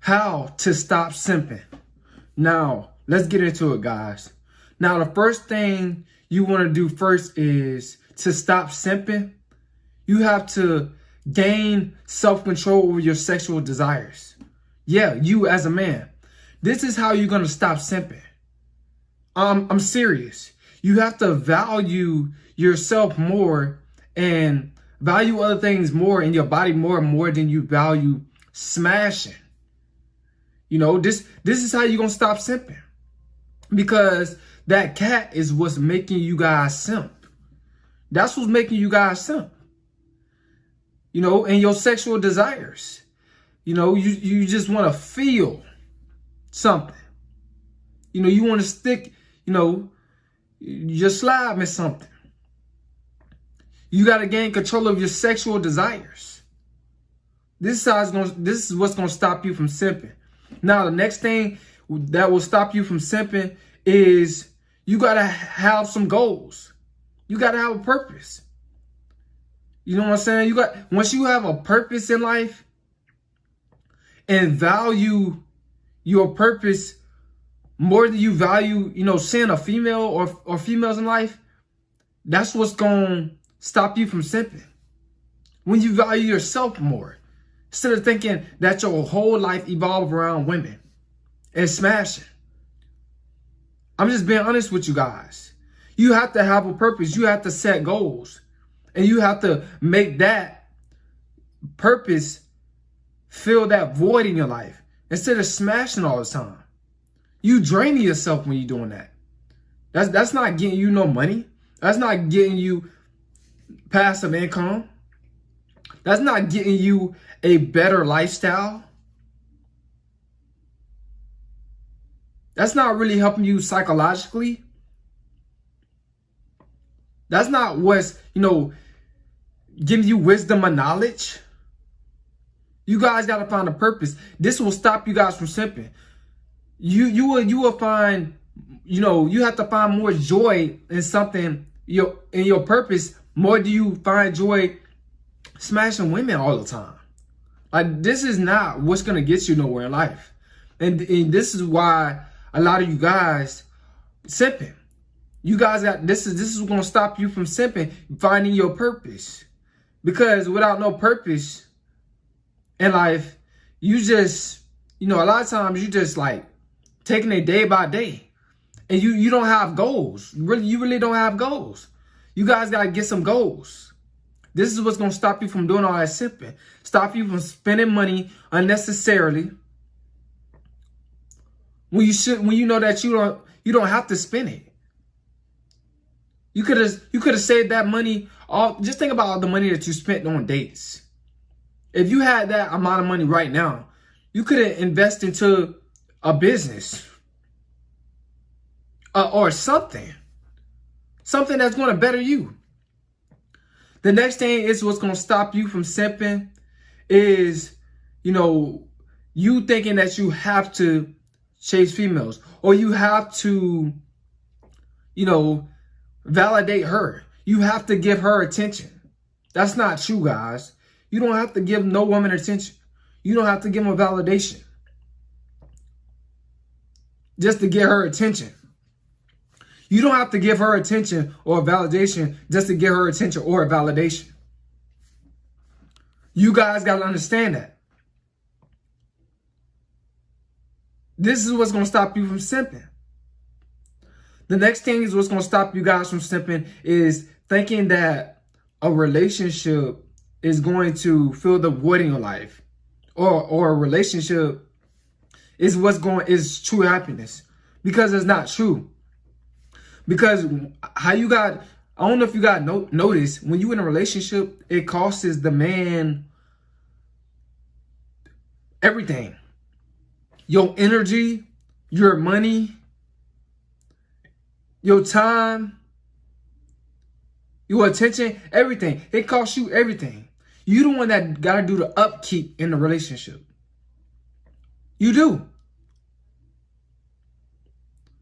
How to stop simping. Now, let's get into it, guys. Now, the first thing you want to do first is to stop simping. You have to gain self-control over your sexual desires. Yeah, you as a man. This is how you're going to stop simping. I'm serious. You have to value yourself more and value other things more in your body more than you value smashing. You know, this is how you're going to stop simping. Because that cat is what's making you guys simp. That's what's making you guys simp. You know, and your sexual desires. You know, you just want to feel something. You know, you want to stick, you know, your slab in something. You got to gain control of your sexual desires. This is what's going to stop you from simping. Now, the next thing that will stop you from simping is you got to have some goals. You got to have a purpose. You know what I'm saying? Once you have a purpose in life and value your purpose more than you value, you know, seeing a female or females in life, that's what's going to stop you from simping. When you value yourself more, instead of thinking that your whole life evolves around women and smashing. I'm just being honest with you guys. You have to have a purpose. You have to set goals. And you have to make that purpose fill that void in your life instead of smashing all the time. You draining yourself when you're doing that. That's not getting you no money. That's not getting you passive income. That's not getting you a better lifestyle. That's not really helping you psychologically. That's not what's, you know, giving you wisdom and knowledge. You guys got to find a purpose. This will stop you guys from simping. You will find, you know, you have to find more joy in something, in your purpose, more do you find joy smashing women all the time. Like, this is not what's going to get you nowhere in life. And this is why a lot of you guys simping. You guys got, this is going to stop you from simping, finding your purpose. Because without no purpose in life, you just, you know, a lot of times you just like taking it day by day. And you don't have goals. You really don't have goals. You guys got to get some goals. This is what's going to stop you from doing all that simping. Stop you from spending money unnecessarily. When you know that you don't have to spend it. You could have saved that money. Just think about all the money that you spent on dates. If you had that amount of money right now, you could have invested into a business or something that's going to better you. The next thing is what's going to stop you from simping is, you know, you thinking that you have to chase females or you have to, you know, validate her. You have to give her attention. That's not true, guys. You don't have to give no woman attention. You don't have to give them a validation just to get her attention. You don't have to give her attention or a validation just to get her attention or a validation. You guys got to understand that. This is what's going to stop you from simping. The next thing is what's going to stop you guys from simping is thinking that a relationship is going to fill the void in your life, or a relationship is is true happiness, because it's not true. Because I don't know if you got notice, when you in a relationship, it costs the man everything. Your energy, your money, your time, your attention, everything. It costs you everything. You the one that got to do the upkeep in the relationship. You do.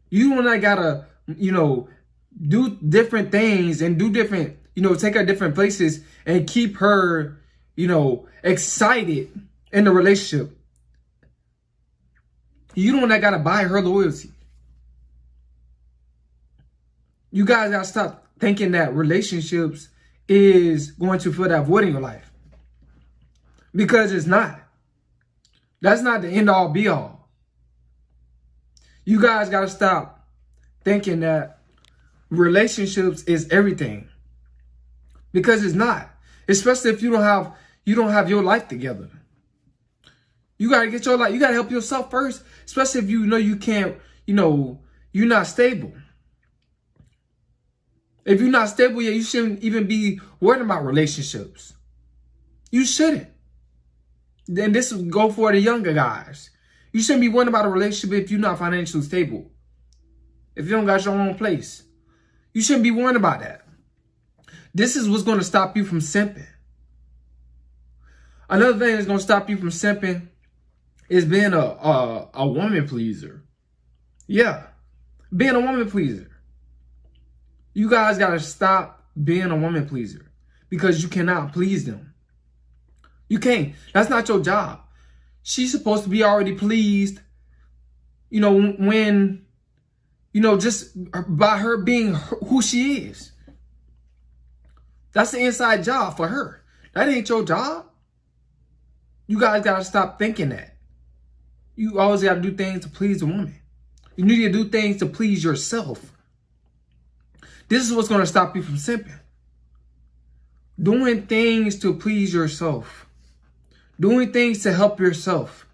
You the one that got to, you know, do different things and do different, you know, take her different places and keep her, you know, excited in the relationship. You the one that gotta buy her loyalty. You guys gotta stop thinking that relationships is going to fill that void in your life. Because it's not. That's not the end all be all. You guys gotta stop thinking that relationships is everything. Because it's not. Especially if you don't have your life together. You gotta get your life. You gotta help yourself first. Especially if you know you can't, you're not stable. If you're not stable yet, you shouldn't even be worried about relationships. You shouldn't. Then this will go for the younger guys. You shouldn't be worried about a relationship if you're not financially stable. If you don't got your own place. You shouldn't be worried about that. This is what's going to stop you from simping. Another thing that's going to stop you from simping is being a woman pleaser. Yeah, being a woman pleaser. You guys got to stop being a woman pleaser because you cannot please them. You can't. That's not your job. She's supposed to be already pleased, when, just by her being who she is. That's the inside job for her. That ain't your job. You guys got to stop thinking that. You always got to do things to please a woman. You need to do things to please yourself. This is what's going to stop you from simping. Doing things to please yourself. Doing things to help yourself.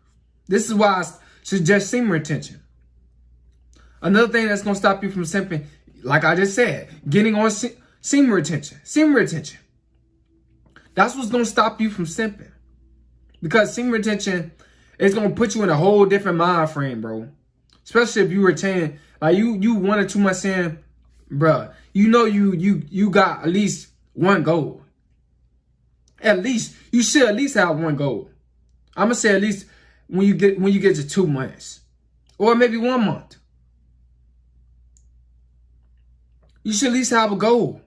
This is why I suggest semen retention. Another thing that's going to stop you from simping, like I just said, getting on semen retention. Semen retention. That's what's going to stop you from simping. Because semen retention is going to put you in a whole different mind frame, bro. Especially if you retain, like you 1 or 2 months in, bruh, you got at least one goal. At least you should at least have one goal. I'm gonna say at least when you get to 2 months, or maybe 1 month, you should at least have a goal.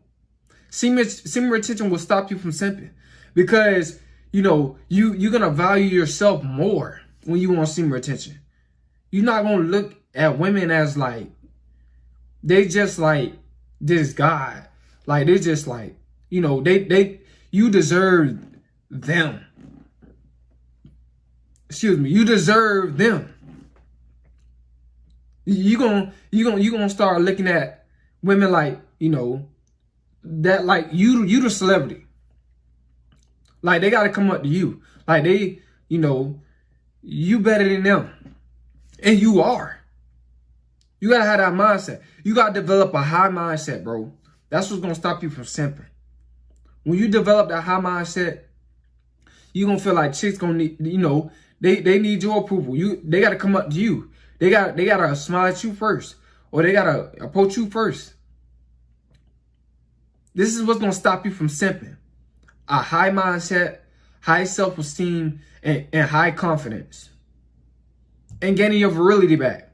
Semen retention will stop you from simping because you're gonna value yourself more when you want semen retention. You're not gonna look at women as like they just like this guy. Like they just like, you deserve them. Excuse me, you deserve them. You gonna start looking at women like, that like you the celebrity. Like they gotta come up to you. Like they, you better than them. And you are. You gotta have that mindset. You gotta develop a high mindset, bro. That's what's gonna stop you from simping. When you develop that high mindset, you gonna feel like chicks gonna need, they need your approval. They gotta come up to you. They gotta smile at you first, or they gotta approach you first. This is what's gonna stop you from simping. A high mindset, high self-esteem, and high confidence, and gaining your virility back.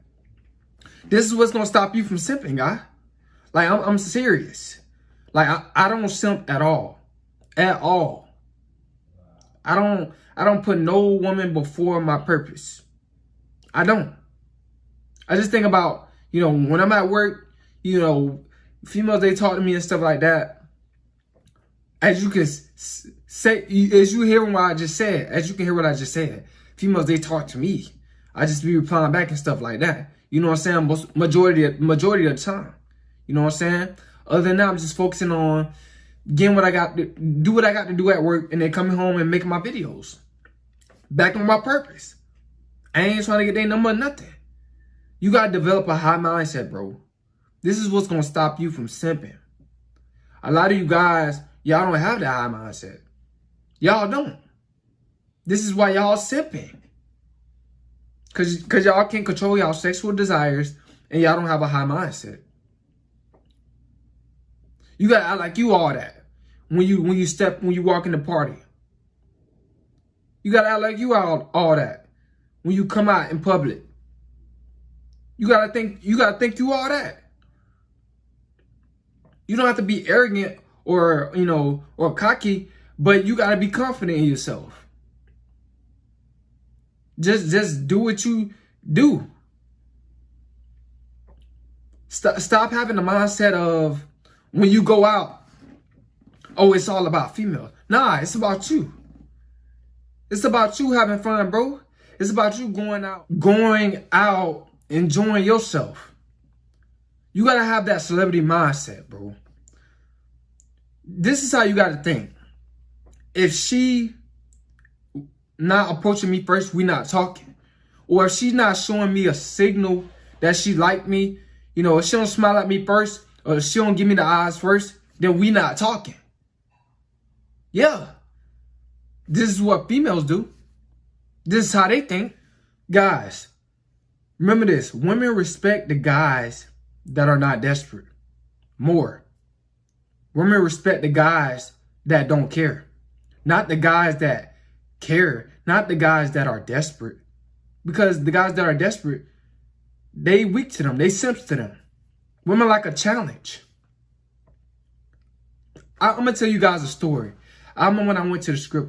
This is what's gonna stop you from simping, guy. Like I'm serious. Like I don't simp at all. At all. I don't put no woman before my purpose. I don't. I just think about, when I'm at work, females, they talk to me and stuff like that. As you can say, as you hear what I just said, as you can hear what I just said, females, they talk to me. I just be replying back and stuff like that. You know what I'm saying? Majority of the time. You know what I'm saying? Other than that, I'm just focusing on getting what I got to do, what I got to do at work, and then coming home and making my videos. Back on my purpose. I ain't trying to get their number or nothing. You got to develop a high mindset, bro. This is what's going to stop you from simping. A lot of you guys, y'all don't have that high mindset. Y'all don't. This is why y'all simping. Cause y'all can't control y'all sexual desires and y'all don't have a high mindset. You gotta act like you all that when you walk in the party. You gotta act like you all that when you come out in public. You gotta think you all that. You don't have to be arrogant or cocky, but you gotta be confident in yourself. Just do what you do. Stop having the mindset of when you go out, oh, it's all about females. Nah, it's about you. It's about you having fun, bro. It's about you going out, enjoying yourself. You got to have that celebrity mindset, bro. This is how you got to think. If she not approaching me first, we not talking. Or if she's not showing me a signal that she like me, you know, if she don't smile at me first, or if she don't give me the eyes first, then we not talking. Yeah. This is what females do. This is how they think. Guys, remember this. Women respect the guys that are not desperate more. Women respect the guys that don't care. Not the guys that care. Not the guys that are desperate. Because the guys that are desperate, they weak to them. They simps to them. Women like a challenge. I'm going to tell you guys a story. I remember when I went to the script